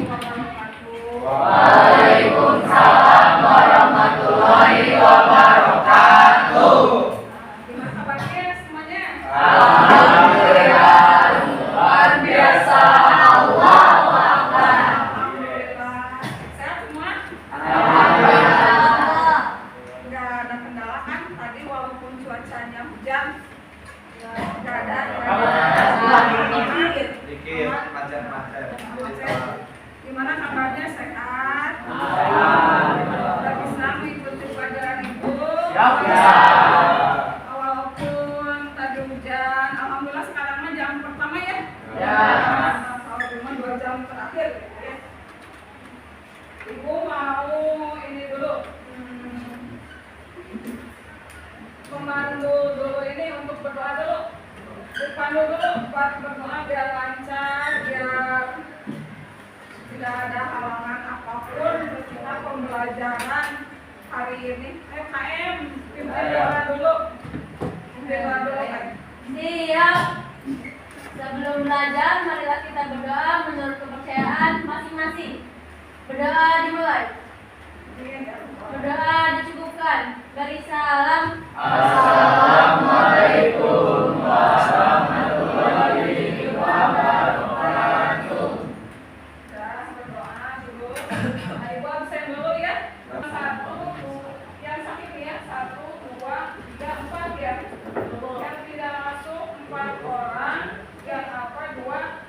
wabarakatuh. Waalaikumsalam warahmatullahi wabarakatuh. Gimana kabarnya semuanya? Alhamdulillah, luar biasa. Allahu Akbar. Alhamdulillah. Sehat semua? Alhamdulillah. Nggak ada kendala kan? Tadi walaupun cuacanya hujan, nggak ada. Dikit, macet-macet. Gimana kabarnya? Sehat? Udah bisa mengikuti pelajaran ibu? Siap. Walaupun tadi hujan, alhamdulillah sekarang mah jam pertama ya? Ya. Kalau cuma 2 jam terakhir ya. Ibu mau ini dulu, memandu dulu ini untuk berdoa dulu. Dipandu dulu buat berdoa biar lancar, biar tidak ada halangan apapun untuk kita pembelajaran hari ini. KM, pimpin doa dulu. Pimpin doa dulu kan? Siap. Sebelum belajar, marilah kita berdoa menurut kepercayaan masing-masing. Berdoa dimulai. Berdoa dicukupkan. Beri salam. Assalamualaikum warahmatullahi wabarakatuh. Sudah berdoa dulu. Ibu absen dulu ya. 1, yang sakit ya. 1, 2, 3, 4 ya. Yang tidak masuk 4 orang. Yang apa 2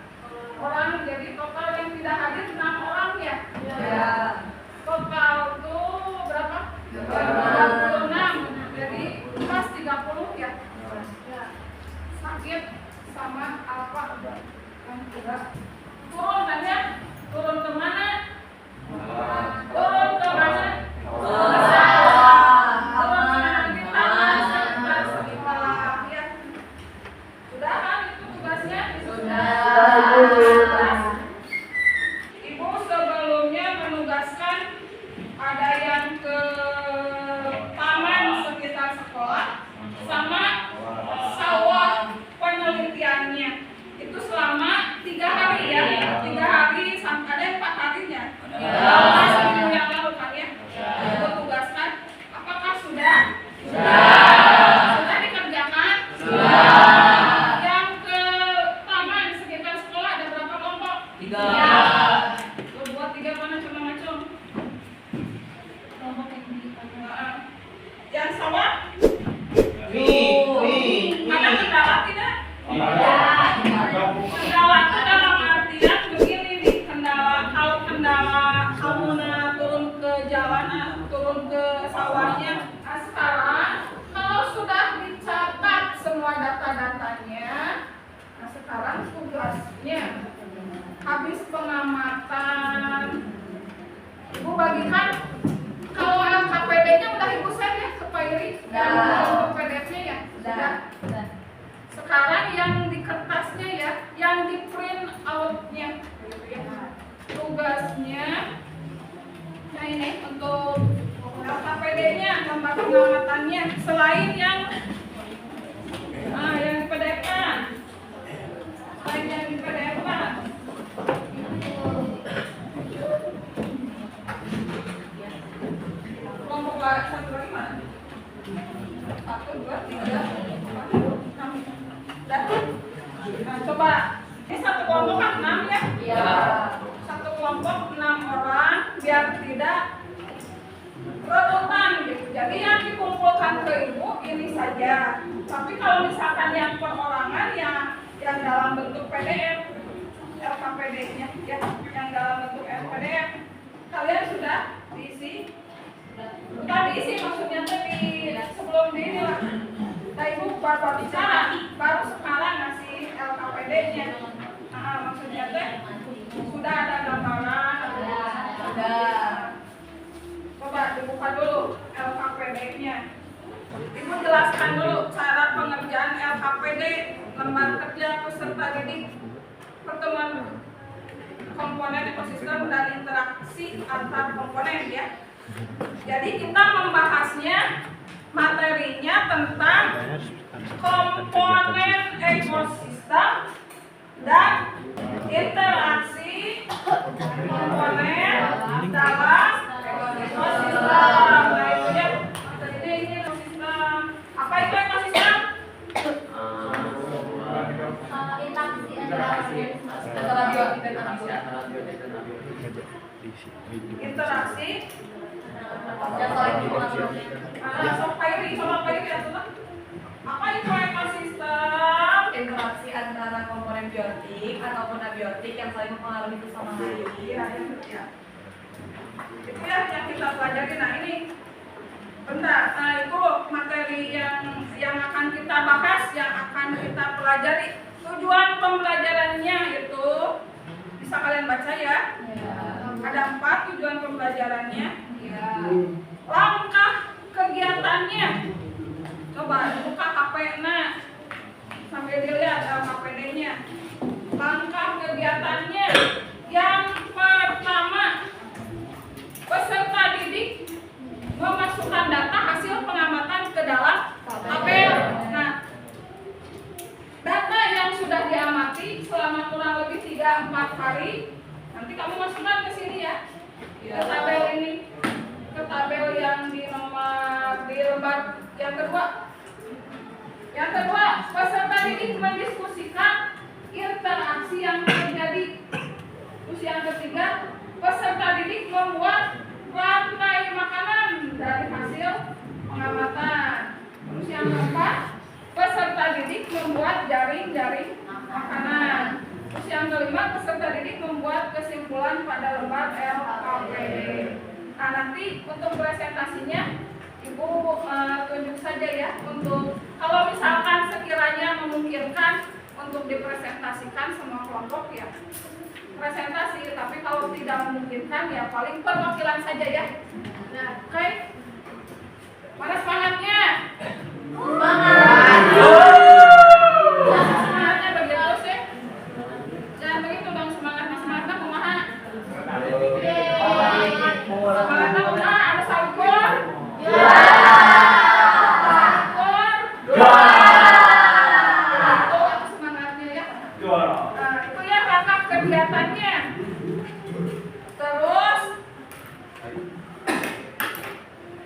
orang. Jadi total yang tidak hadir 6 orang ya. Ya. Total tuh berapa? 36. Jadi pas 30 ya. Sakit sama apa? Yang tidak turun kan ya? Turun ke mana? Turun ke mana? Turun ke kanan kita, sekitar sekitar ya. Sudah kan itu tugasnya? Sudah. Ibu sebelumnya menugaskan ada yang ke taman sekitar sekolah sama sawah penelitiannya. Itu selama 3 hari ya. 3 hari sampai ada 4 harinya. Seminggu yang lalu kan ya. Ibu tugaskan. Apakah sudah? Sudah dikerjakan? Yang ke taman sekitar sekolah ada berapa kelompok? 3. Lu buat 3 mana macam-macam. Yang sawah? Ada kendala tidak? Kendala itu dalam artian begini nih, kalau kendala kamu turun ke jalan, turun ke sawahnya. Nah sekarang kalau sudah dicatat semua data-datanya, nah sekarang tugasnya habis pengamatan, ibu bagikan. Kalau LKPD-nya udah ibu share ya ke Pak Iri dan untuk PDF-nya ya sudah. Sekarang yang di kertasnya ya, yang di print out-nya gitu ya. Tugasnya nah ini untuk LKPD-nya, gambar pengamatannya selain yang yang di PDF-nya. Selain yang di PDF-nya. Kelompok satu lagi mana? 1, 2, 3, 4, 5, 6. Nah, coba. Ini satu kelompok kan 6 ya? Iya. Satu kelompok 6 orang biar tidak rebutan gitu. Jadi yang dikumpulkan ke ibu ini saja. Tapi kalau misalkan yang perorangan yang dalam bentuk PDF, LKPD-nya ya, yang dalam bentuk PDF, kalian sudah diisi? Bukan diisi maksudnya tapi sebelum di ini lah. Nah ibu baru bicara, baru sekarang ngasih LKPD-nya. Nah maksudnya teh sudah ada gambaran, Sudah. Coba dibuka dulu LKPD-nya. Ibu jelaskan dulu cara pengerjaan LKPD, lembar kerja peserta didik, pertemuan komponen ekosistem dan interaksi antar komponen ya. Jadi kita membahasnya materinya tentang komponen ekosistem dan interaksi komponen Antara biotik dan abiotik. Interaksi. Yang saling mempengaruhi. Coba Pairi ya tuh. Apa itu ekosistem? Interaksi antara komponen biotik ataupun abiotik yang saling mempengaruhi satu sama lain. Iya, ya. Itu ya yang kita pelajari. Nah ini, bentar. Nah itu materi yang akan kita bahas, yang akan kita pelajari. Tujuan pembelajarannya itu bisa kalian baca ya. Ada 4 tujuan pembelajarannya. Langkah kegiatannya. Coba buka HP sambil dilihat KPD-nya. Langkah kegiatannya. Yang pertama, peserta didik memasukkan data hasil pengamatan ke dalam tabel. Nah, data yang sudah diamati selama kurang lebih 3-4 hari, nanti kamu masukkan ke sini ya, ke tabel ini, ke tabel yang di lembar yang kedua. Yang kedua, peserta didik mendiskusikan interaksi yang terjadi. Terus yang ketiga, peserta didik membuat rantai makanan dari hasil pengamatan. Terus yang keempat, peserta didik membuat jaring-jaring makanan. Terus yang kelima, peserta didik membuat kesimpulan pada lembar LKPD. Nah nanti untuk presentasinya Ibu tunjuk saja ya, untuk kalau misalkan sekiranya memungkinkan untuk dipresentasikan semua kelompok ya presentasi, tapi kalau tidak memungkinkan ya paling perwakilan saja ya. Nah, oke. Mana semangatnya? Semangatnya begitu sih. Jangan begitu dong semangatnya kumaha. Semangatnya kumaha, ada salkur. Kegiatannya. Terus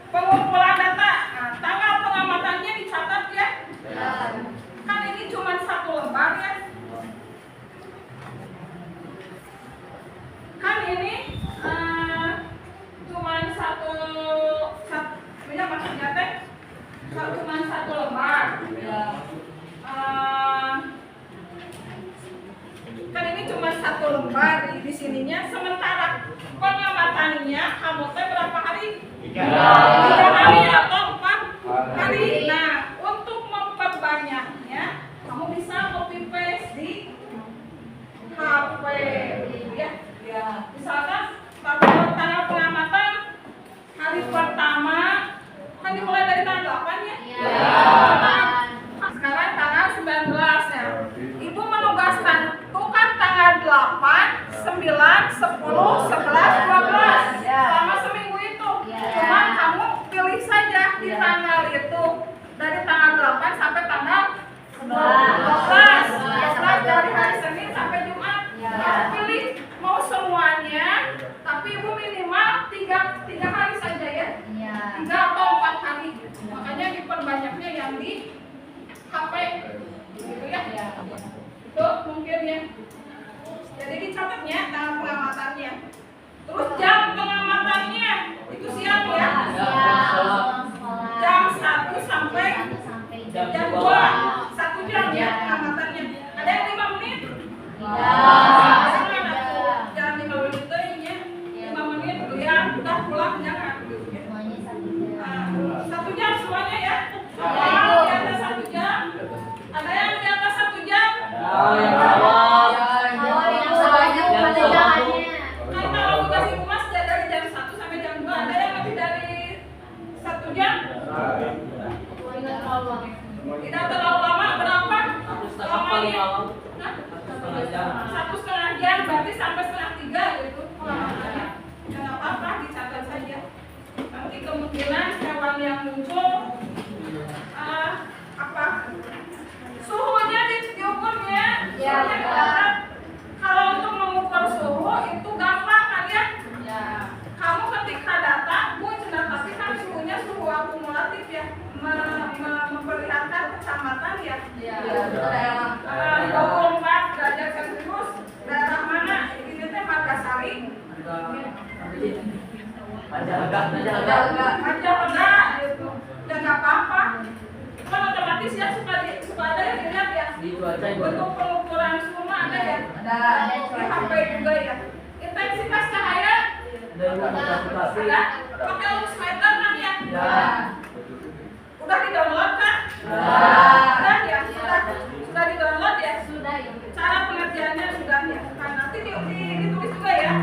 pengumpulan data. Nah, tanggal pengamatannya dicatat ya. Kan ini cuma 1 lembar ya. Kan ini cuma satu maksudnya teh cuma 1 lembar. Kan ini cuma 1 lembar di sininya, sementara pengamatannya kamu teh berapa hari? 3 hari atau 4 hari. Nah, untuk memperbanyaknya kamu bisa copy paste di HP ya. Misalkan tanggal pengamatan hari pertama kan dimulai dari tanggal 8 ya? Sekarang tanggal 19 ya. Ibu menugaskan tuh kan tanggal 8, 9, 10, 11, 12 selama seminggu itu. Cuman kamu pilih saja di tanggal itu dari tanggal 8 sampai tanggal 12 dari hari Senin sampai Jumat. Kamu pilih mau semuanya, tapi ibu minimal 3 hari saja ya. 3 atau 4 hari. Makanya diperbanyaknya yang di HP gitu ya. Itu mungkin ya. Jadi dicatatnya tanggal pengamatannya. Terus jam pengamatannya itu siang ya. Jam 1 sampai jam 2. 1 jam ya pengamatannya. Ada yang 5 menit? Jangan 5 menit itu ya. 5 menit ya udah pulang jangan. 1 jam semuanya ya. Di atas 1 jam. Ada yang di atas 1 jam? Kan kalau tugas ibu mas dari jam 1 sampai jam 2. Ada yang lebih dari 1 jam? Tidak terlalu lama. Berapa? Lamanya? 1,5 jam. Berarti sampai 2,5 gitu. Ya nggak apa-apa, dicatat saja. Nanti kemungkinan hewan yang muncul apa? Suhunya diukurnya. Kalau untuk mengukur suhu itu gampang kan ya? Kamu ketika data, tapi kan suhunya suhu akumulatif ya, memperlihatkan kecamatan ya. 24 derajat Enggak gitu. Dan nggak apa-apa. Kan otomatis ya suka ada yang dilihat ya. Untuk pengukuran semua ada ya. Ada Di HP juga ya. Intensitas cahaya ada. Pakai lumsmeter kan ya. Udah di download kan? Sudah ya. Sudah di download ya. Sudah ya. Cara pengerjaannya sudah ya. Kan nanti ditulis juga ya.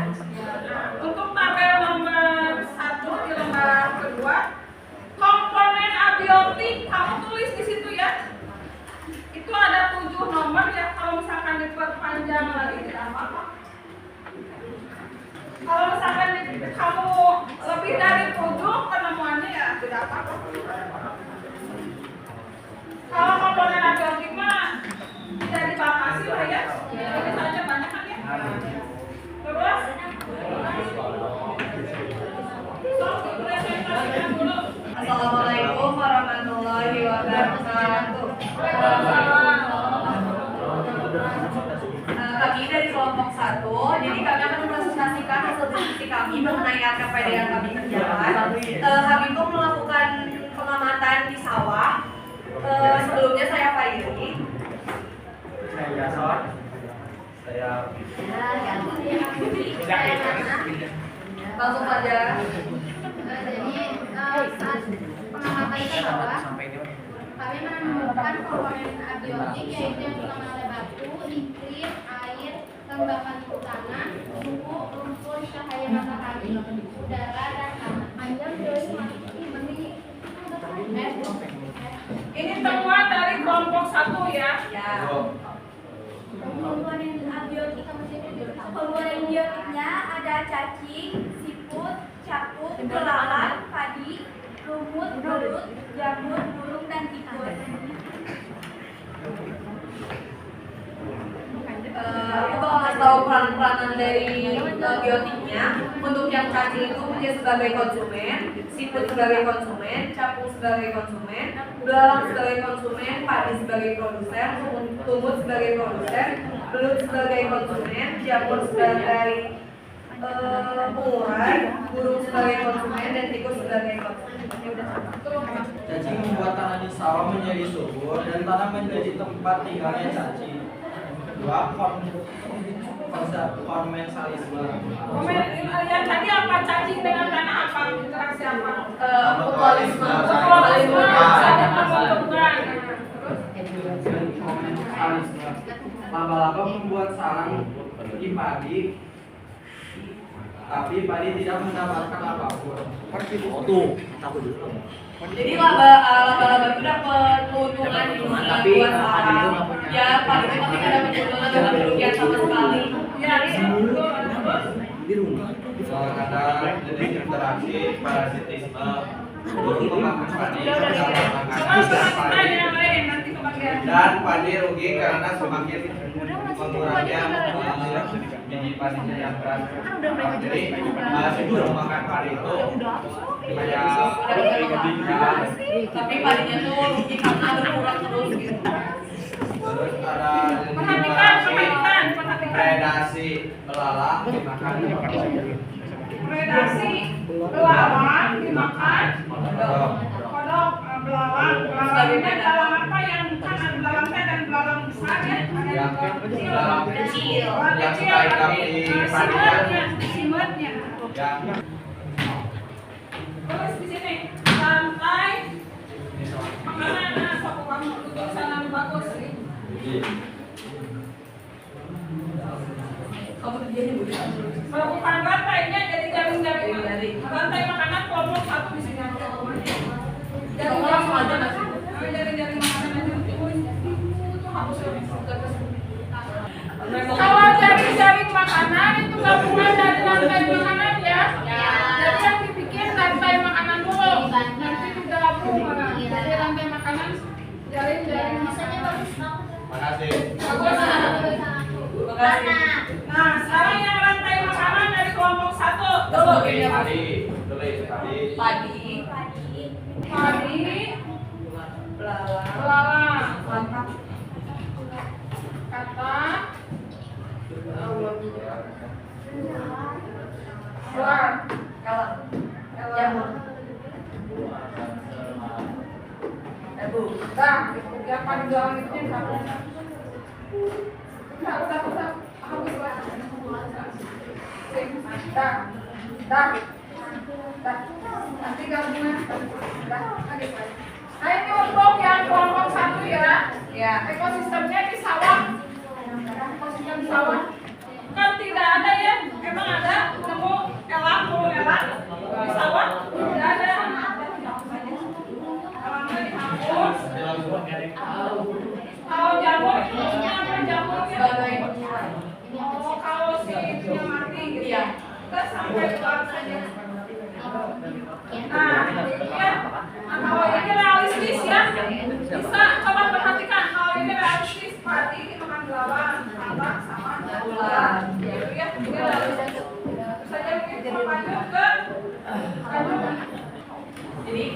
Untuk tabel nomor 1 di lembar kedua, komponen abiotik kamu tulis di situ ya. Itu ada 7 nomor ya. Kalau misalkan diperpanjang lagi tidak apa-apa. Kalau misalkan kamu lebih dari 7 penemuannya ya tidak apa-apa. Kalau komponen abiotik mah tidak dibatasi lah ya. Ini saja banyak kan ya. Terus Assalamualaikum warahmatullahi wabarakatuh. Kami dari kelompok 1, jadi kami akan mempresentasikan hasil diskusi kami mengenai LKPD yang kami kerjakan. Kami itu melakukan pengamatan di sawah. Sebelumnya saya Fairi. Saya Jason. Saya Langsung saja. Saat pengamatan di bawah, kami menemukan komponen abiotik yaitu yang pertama ada batu, iklim, air, lembapan tanah, suhu, lumpur, cahaya matahari, udara, dan ini temuan dari kelompok 1 ya. komponen abiotik komponen biotiknya ada cacing, siput, capung, belalang, padi, lumut, belut, jamur, burung, dan tikus. Aku bakal ngasih tahu peran-peranan dari biotiknya. Untuk yang cacing itu dia sebagai konsumen, siput sebagai konsumen, capung sebagai konsumen, belalang sebagai konsumen, padi sebagai produsen, lumut sebagai produsen, belut sebagai konsumen, jamur sebagai pengurai, burung sebagai konsumen, dan tikus sebagai konsumen. Cacing membuat tanah di sawah menjadi subur dan tanah menjadi tempat tinggalnya cacing. Kedua, komensalisme. Yang tadi apa cacing dengan tanah apa interaksi apa? Mutualisme. Ada pembentukan. Komensalisme. Laba-laba membuat sarang di padi, tapi padi tidak mendapatkan apapun. Jadi laba-laba itu dapat keuntungan di buat sarang. Ya, padi itu tapi nggak dapat keuntungan, nggak dapat kerugian sama sekali. Ya, ada jenis interaksi parasitisme memakan padi yang lain nanti kebagian. dan padi rugi karena semakin mengurangnya biji padinya yang keras. Jadi sebelum makan padi itu kayak Tapi padinya tuh rugi karena berkurang terus gitu. terus ada Perhatikan. predasi belalang dimakan Predasi belalang dimakan. Kodok, belalang apa yang kan ada belalang teh dan belalang besar ya? yang belalang Kecil. yang suka hidup di padinya Simetnya. yang Terus di sini lantai makanan sok kamu duduk sana bagus sih. Kamu kerjanya begitu. Melakukan rantainya jadi jaring-jaring. Rantai makanan kelompok 1 di sini aja. Jaring-jaring aja nasi. Jaring-jaring makanan aja itu harus kalau jaring-jaring makanan itu gabungan dari rantai makanan ya. Jadi yang dibikin rantai makanan dulu. Nanti digabung jadi rantai makanan jaring-jaring Misalnya bagus banget. makasih. Nah, sekarang yang rantai makanan dari kelompok 1 dulu. Padi. Padi, belalang, kata, buah, jamur. Bu. Dah, yang paling belakang itu yang satu. Udah. Habis lah. Dah. Nanti gabungan. Dah, habis lah. Nah ini untuk yang kelompok 1 ya. Ya. Ekosistemnya di sawah. Ekosistem sawah. Kan tidak ada ya. Emang ada nemu elang di sawah? Tidak ada. Elangnya dihapus. Kalau jamur itu maksudnya apa jamurnya? Sebagai pengurang. Oh, kalau si itunya mati gitu ya. Kita sampai keluar saja. Nah, ini ya. Nah, kalau ini realistis ya. Bisa coba perhatikan kalau ini realistis berarti ini makan belalang, tambak sama bulan. Gitu ya. Ini realistis. Terus saja mungkin lanjut ke Jadi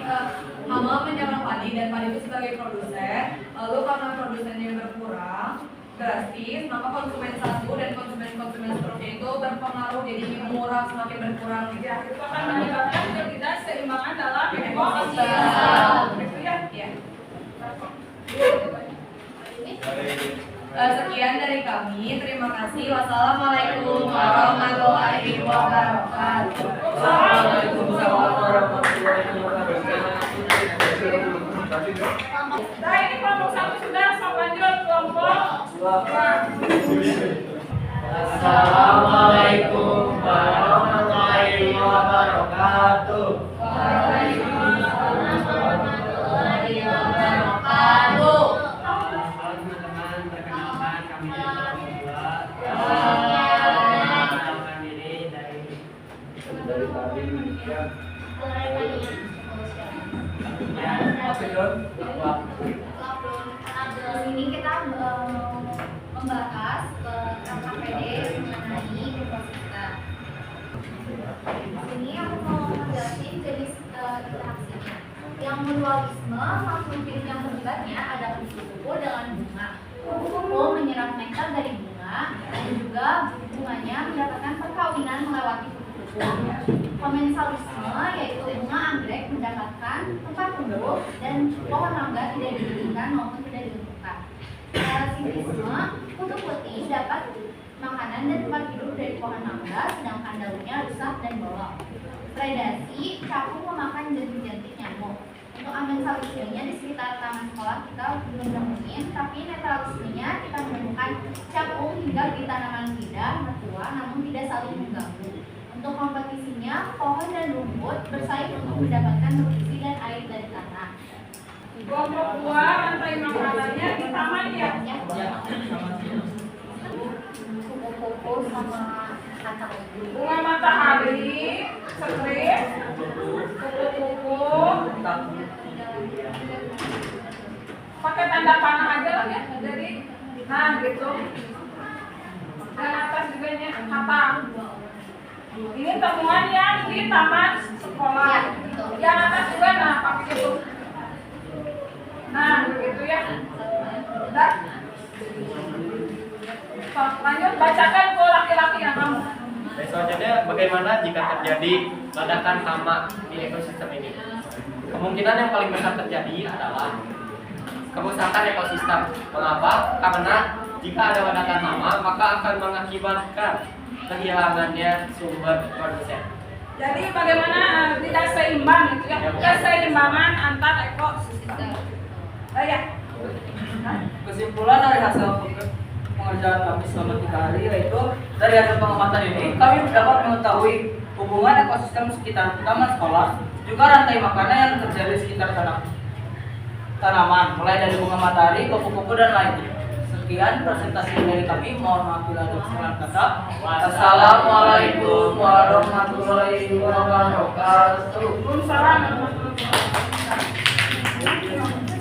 hama menyerang padi dan padi itu sebagai produsen. Lalu karena produsennya berkurang drastis, maka konsumen satu dan konsumen seterusnya itu berpengaruh jadi murah semakin berkurang. ya, itu akan menyebabkan ketidakseimbangan dalam ekosistem. Gitu ya. Ya. Sekian dari kami. Terima kasih. Wassalamualaikum warahmatullahi wabarakatuh. Waalaikumsalam warahmatullahi wabarakatuh. Nah ini kelompok 1 sudah, sama lanjut kelompok 2. Assalamualaikum warahmatullahi wabarakatuh. Waalaikumsalam warahmatullahi wabarakatuh. Teman-teman, perkenalkan kami dari kelompok 2. Perkenalkan diri dari tadi Ini kita membahas KKPD mengenai ekosistem. Di sini aku mau menjelaskan jenis interaksinya. Yang mutualisme makhluk hidup yang terlibatnya ada kupu-kupu dengan bunga. Kupu-kupu menyerap nektar dari bunga dan juga bunganya mendapatkan perkawinan melewati kupu-kupu. Komensalisme yaitu bunga anggrek mendapatkan tempat tumbuh dan pohon mangga tidak didirikan maupun tidak ditentukan. Parasitisme, kutu putih dapat makanan dan tempat hidup dari pohon mangga sedangkan daunnya rusak dan bolong. Predasi, capung memakan jentik-jentik nyamuk. Untuk amensalismenya di sekitar taman sekolah kita belum nemuin, tapi netralismenya kita menemukan capung hingga di tanaman lidah, mertua, namun tidak saling mengganggu. Untuk kompetisinya, pohon dan rumput bersaing untuk mendapatkan nutrisi dan air dari tanah. Kelompok 2 rantai makanannya di taman ya. Kupu-kupu sama matahari. Bunga matahari, setrip, kupu-kupu. Pakai tanda panah aja lah ya. Jadi, nah gitu. Dan atas juga nya kata. Ini temuan yang di taman sekolah. Yang atas juga nah pakai itu. Nah, begitu ya. Udah. So, lanjut bacakan ke laki-laki yang kamu. selanjutnya, bagaimana jika terjadi ledakan hama di ekosistem ini? Kemungkinan yang paling besar terjadi adalah kerusakan ekosistem. Mengapa? Karena jika ada ledakan hama, maka akan mengakibatkan kehilangannya sumber produsen. Jadi bagaimana tidak seimbang gitu ya? Keseimbangan antar ekosistem. Ya. Kesimpulan dari hasil pengerjaan kami selama 3 hari yaitu dari hasil pengamatan ini kami dapat mengetahui hubungan ekosistem sekitar taman sekolah juga rantai makanan yang terjadi di sekitar tanaman mulai dari bunga matahari, kupu-kupu dan lainnya. Sekian presentasi dari kami. Mohon maaf bila ada kesalahan kata. Assalamualaikum warahmatullahi wabarakatuh. Waalaikumsalam.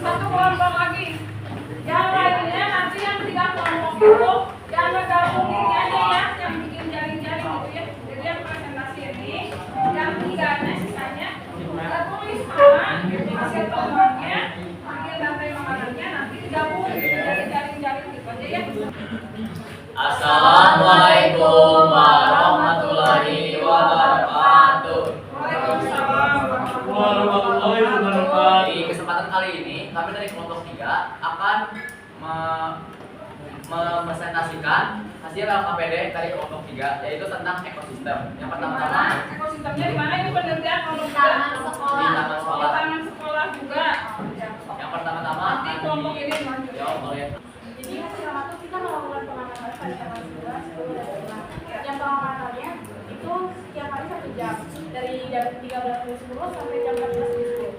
Satu kelompok lagi. Yang lainnya nanti yang 3 kelompok itu yang bergabung ini aja ya, yang bikin jaring-jaring gitu ya. Jadi yang presentasi ini, yang 3-nya sisanya tulis sama hasil temuannya, panggil rantai makanannya, nanti digabung jadi jaring-jaring gitu aja ya. Assalamualaikum warahmatullahi wabarakatuh. Waalaikumsalam. kami dari kelompok 3 akan mempresentasikan hasil LKPD dari kelompok 3, yaitu tentang ekosistem. Yang pertama-tama, ekosistemnya di mana ini penelitian kelompok Di taman tiga? sekolah. di taman Di sekolah. taman sekolah juga. Yang pertama-tama Nanti kelompok ini lanjut. jawab oleh Jadi yang pertama tuh kita melakukan pengamatan pada tanggal 11, 10, dan 15. Yang pengamatannya itu setiap hari 1 jam dari jam 13.10 sampai jam 14.10.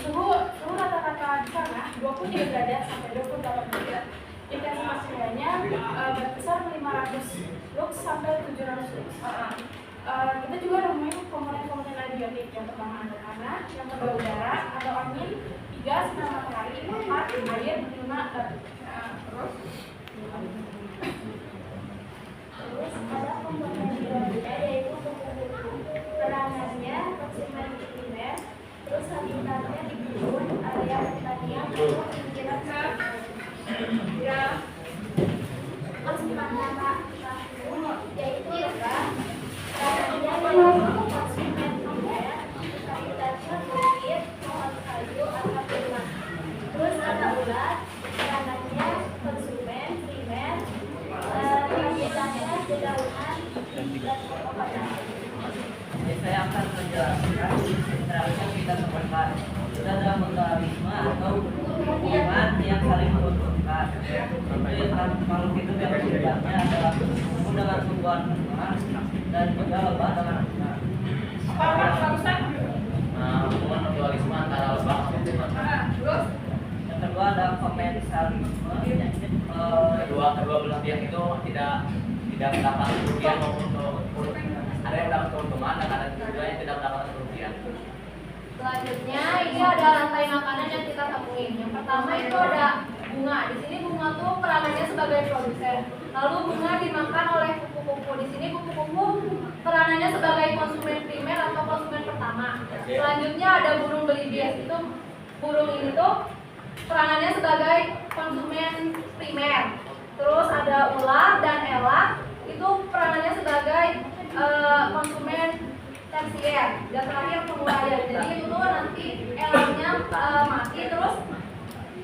Suhu rata-rata di sana 23 derajat sampai 28 derajat. Intensitas maksimalnya berkisar 500 lux sampai 700 lux. Kita juga nemuin komponen-komponen abiotik. Yang pertama ada tanah, yang kedua udara atau angin, 3 sinar matahari, 4 air, 5 batu. Terus ada komponen biologis yaitu kupu-kupu. Peranannya konsumen primer, terus habitatnya di kebun, area pertanian, atau pinggiran sungai. Ya. Terus panama tahun yaitu lembah. Peranannya yaitu konsumen primer, habitatnya bukit, pohon kayu, atau rumah. Terus ada ular. Peranannya konsumen primer, habitatnya dedaunan dan pepohonan. Saya akan menjelaskan interaksi yang kita temukan. Kita ada mutualisme atau hubungan yang saling menguntungkan. Makhluk hidup yang sebenarnya adalah tumbuh dengan tumbuhan dan juga lebah dengan anak. Apa bagusan? hubungan mutualisme antara lebah dan tumbuhan. Terus Yang kedua ada komensalisme. Kedua belah pihak itu tidak mendapat kerugian maupun ada yang mendapat keuntungan dan ada juga yang tidak mendapat kerugian. Selanjutnya ini ada rantai makanan yang kita temuin. Yang pertama itu ada bunga. Di sini bunga tuh peranannya sebagai produsen. Lalu bunga dimakan oleh kupu-kupu. Di sini kupu-kupu peranannya sebagai konsumen primer atau konsumen pertama. Selanjutnya ada burung belibias. Itu burung ini tuh peranannya sebagai konsumen primer. Terus ada ular dan elang. Itu peranannya sebagai konsumen tersier. Dan terakhir penguraian. Jadi itu tuh nanti elangnya mati, terus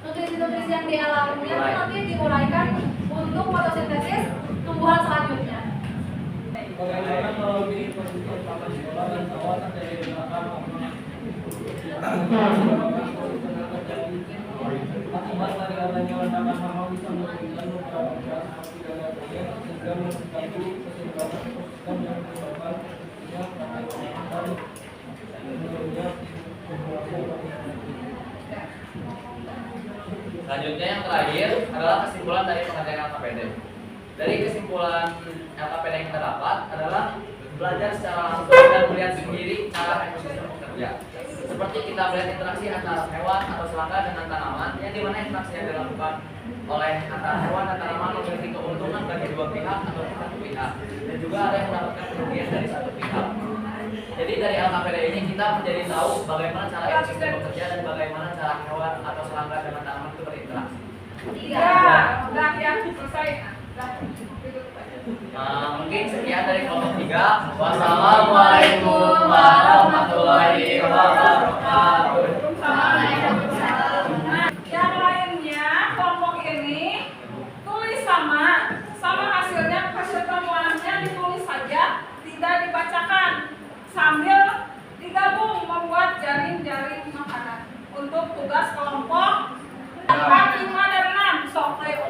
nutrisi-nutrisi yang di elangnya tuh nanti diuraikan untuk fotosintesis tumbuhan selanjutnya. Bagaimana melalui ekosistem taman sekolah dan kawasan dari belakang akibat dari adanya ledakan hama bisa menyebabkan beberapa gas api dan lain sehingga mensikapi keseimbangan ekosistem yang menyebabkan terjadinya praktek dan menurunnya populasi manusia. Selanjutnya yang terakhir adalah kesimpulan dari pengertian LKPD. Dari kesimpulan LKPD yang kita dapat adalah belajar secara langsung dan melihat sendiri cara ekosistem bekerja. Seperti kita melihat interaksi antara hewan atau serangga dengan tanaman, yang dimana interaksi yang dilakukan oleh antara hewan dan tanaman memiliki keuntungan bagi dua pihak atau satu pihak, dan juga ada yang mendapatkan kerugian dari satu pihak. Jadi dari LKPD ini kita menjadi tahu bagaimana cara ekosistem bekerja dan bagaimana cara hewan atau serangga dengan tanaman itu berinteraksi. udah ya selesai. Mungkin sekian dari kelompok 3. Wassalamualaikum warahmatullahi wabarakatuh. Yang lainnya kelompok ini tulis sama hasilnya, hasil temuannya ditulis saja, tidak dibacakan, sambil digabung membuat jaring-jaring makanan untuk tugas kelompok 4, 5, dan 6. Sok ayo.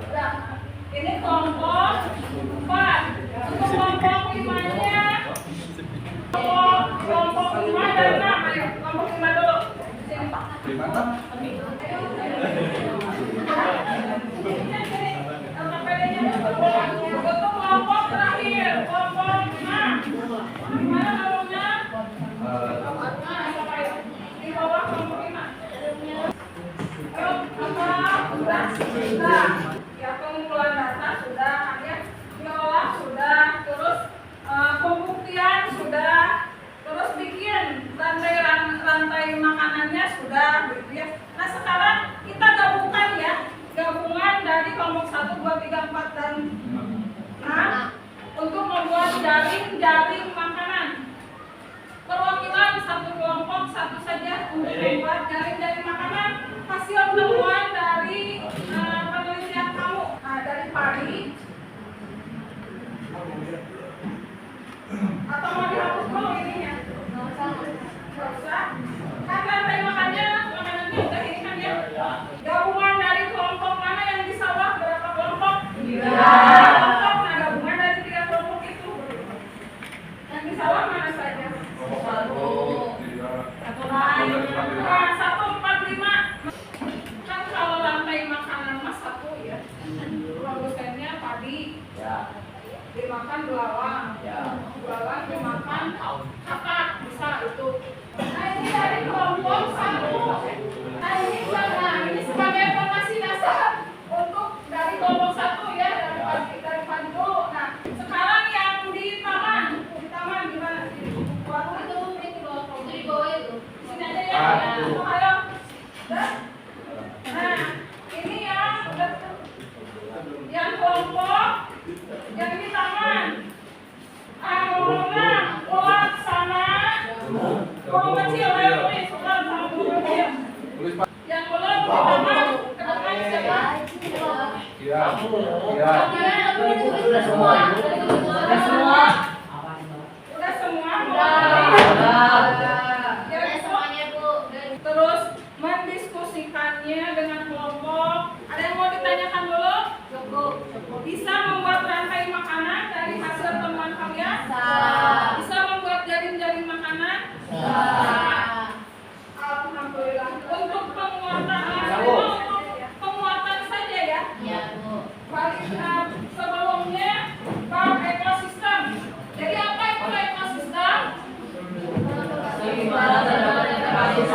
Nah, ini kelompok 4. Untuk kelompok 5-nya, kelompok 5 dan 6. Ayo, kelompok 5 dulu. Sini. LKPD-nya untuk kelompok terakhir, kelompok 5. Gimana namanya? Di bawah kelompok 5. Sudah. Ya, pengumpulan data sudah, hanya diolah sudah, terus pembuktian sudah, terus bikin rantai makanannya sudah, gitu ya. Nah, sekarang kita gabungkan ya, gabungan dari kelompok 1, 2, 3, 4 dan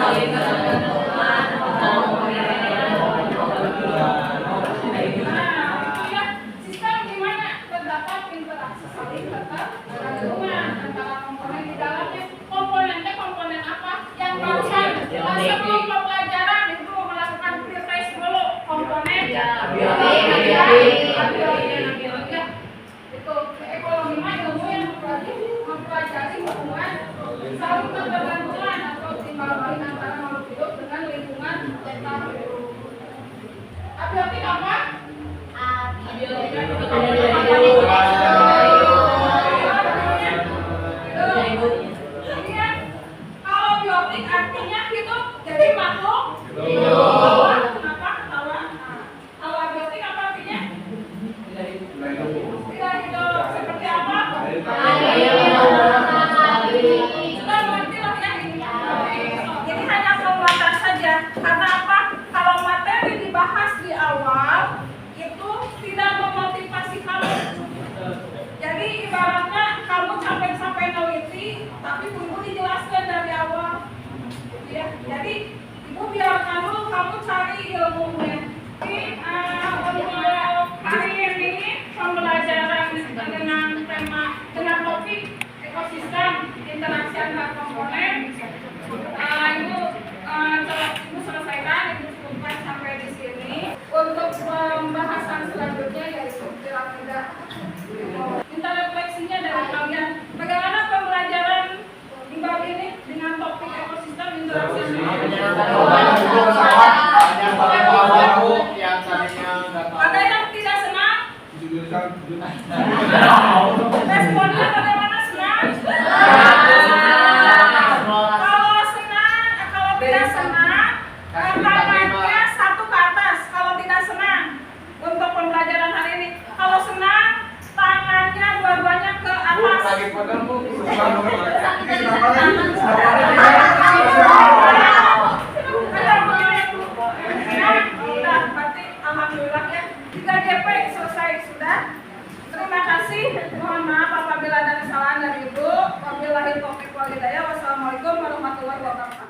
saling bergantungan Sistem di mana terdapat interaksi saling bergantungan antara komponen di dalamnya. Komponennya komponen apa? Yang barusan sebelum pembelajaran itu melakukan pre-test dulu komponen itu ekonomi mah ilmu yang mempelajari hubungan saling bergantungan atau timbal balik antara makhluk hidup dengan lingkungan sekitar. Abiotik apa? Kalau biotik artinya hidup, jadi makhluk hidup. Kenapa ketawa? Kalau abiotik apa artinya? Tidak hidup. Seperti apa? Sudah mengerti lah ya ini. Jadi hanya penguatan saja. Karena apa? Kalau materi dibahas di awal itu tidak memotivasi kamu. Jadi ibaratnya kamu sampai neliti, tapi ibu dijelaskan dari awal. Ya, jadi ibu biarkan dulu kamu cari ilmunya. Untuk hari ini pembelajaran dengan topik ekosistem interaksi antar komponen. Ibu selesaikan, ibu cukupkan sampai di sini. Untuk pembahasan selanjutnya yaitu piramida. Minta refleksinya dari kalian. Bagaimana pembelajaran di bab ini dengan topik ekosistem interaksi antar ada yang tidak senang? Responnya bagaimana? Senang? Kalau senang, kalau tidak senang, tangannya satu ke atas. Kalau tidak senang, untuk pembelajaran hari ini. Kalau senang, tangannya dua-duanya ke atas. Berarti alhamdulillah ya 3GP selesai sudah. Terima kasih. Mohon maaf apabila ada kesalahan dari Ibu. Wabillahi taufiq wal hidayah. Wassalamualaikum warahmatullahi wabarakatuh.